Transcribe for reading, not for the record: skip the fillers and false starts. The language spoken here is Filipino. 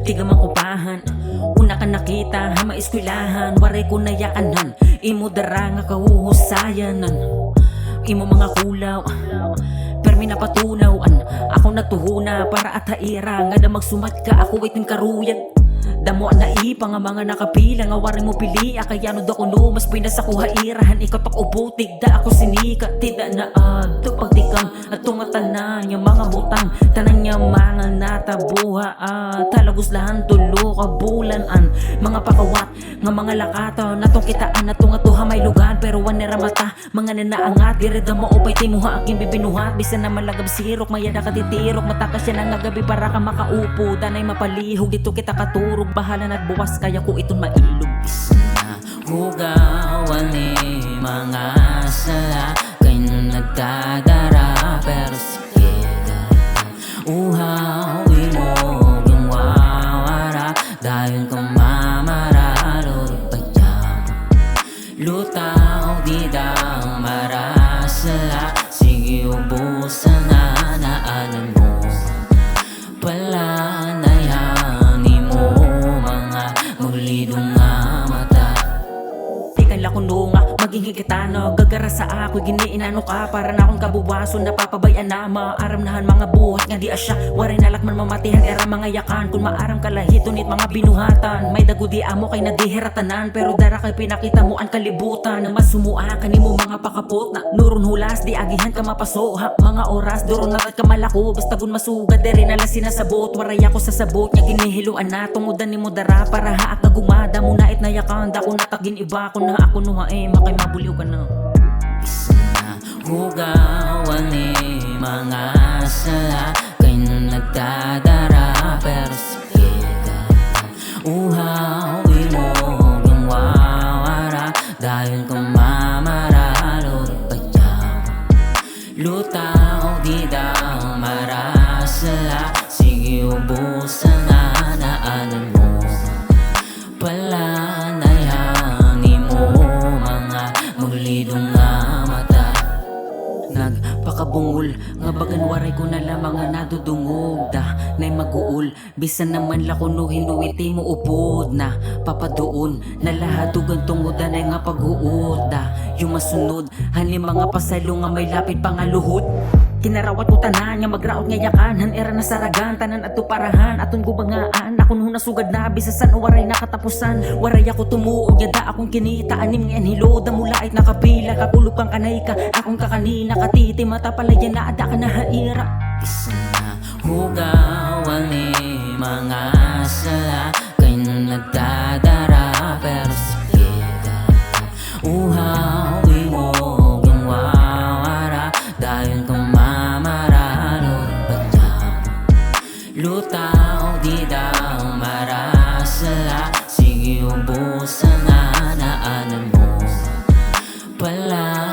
Di ka man kupahan, una ka nakita, hama eskwelahan. Waray ko nayakanan, imo dara nga kahuhusayanan. Imo mga kulaw, permi na patunawan. Ako natuhuna para at haira. Nga na magsumat ka, ako itin karuyag. Damo na ipa nga mga nakapila. Nga waray mo pili, akayano da kuno. Mas pinas ako hairahan, ikaw tak ubutig. Da ako sinika, tida na adto pagtikang at tungatanan yung mga butang. Tanang niya mga natabuha talagos lahan tulo ka bulanan. Mga pakawat, nga mga lakata. Natong kitaan, natong atuha may lugan. Pero wanera mata, mga nanaangat. Direda mo upay timuha, aking bibinuhat. Bisan na malagab sirok, mayada ka titirok. Matakas yan ang agabi para ka makaupo. Danay mapalihog, dito kita katurog. Bahala na't buwas, kaya ko iton mailog. Isa na hugawan ni mga sala. Kay nung nagdadara, pero sige uhaw mo yung wawara. Dahil kung mamaralo pa dyan, lutaw di daw marasala. Sige ubusan na naanan mo, palanayani mo mga maglidong nga mata. Ikan lakuno nga, maging higitano. Gagara sa ako, giniinano ka. Para na akong kabuwaso, napapabayan na. Maaramnahan mga buhat nga di asya. Waray nalakman mamatihan, era mga yakan. Kung maaram kalahito nit mga binuhatan. May dagudi amo kay nadiheratanan. Pero dara kay pinakita mo ang kalibutan. Na masumua ka ni mo mga pakapot na nurun hulas, di agihan ka mapaso. Ha, mga oras, duron natat ka malako. Basta gun masugad, dere nalang sinasabot. Waray ako sa sabot, nya ginihiluan na. Tungudan ni mo dara, para haak na gumada. Munait na yakan, da ko natagin iba. Kung na ako nuhae, makay mabuliw ka na. Isa na hugawan ni mga sala. Kay nung nagdadara, pero sige uhawi mo yung wawara. Dahil kung mamaralo pa dyan, lutaw di daw marasala. Sige ubusan na naanan mo, palanayani mo mga maglidong nga mata. Nagpakabungol, nga bagan waray ko na lamang nga nadudungog da. Nay mag-uul, bisan naman lakuno hinuiti mo upod na. Papadoon, na lahat ugang tungodan ay nga pag-uod da. Yung masunod, hani mga pasalo nga may lapit pangaluhod. Kinarawat ko tanan nga magraot nga yakan. Han era na saragan, tanan ato parahan. Aton gubangaan, akon huna sugad na. Bisasan o waray nakatapusan. Waray ako tumuog, yada akong kinita. Anim nga enhilo, damulait nakapila. Kapulog kang kanay ka, akong kakanina. Katiti mata palayan na ada ka na haira. Isa na hugawan ni mga sala. Kay nung nagdadara, pero sige uhawi mo yung wawara. Dahil kung mamaralo pa dyan, lutaw di daw marasala. Sige ubusan na naanan mo, pala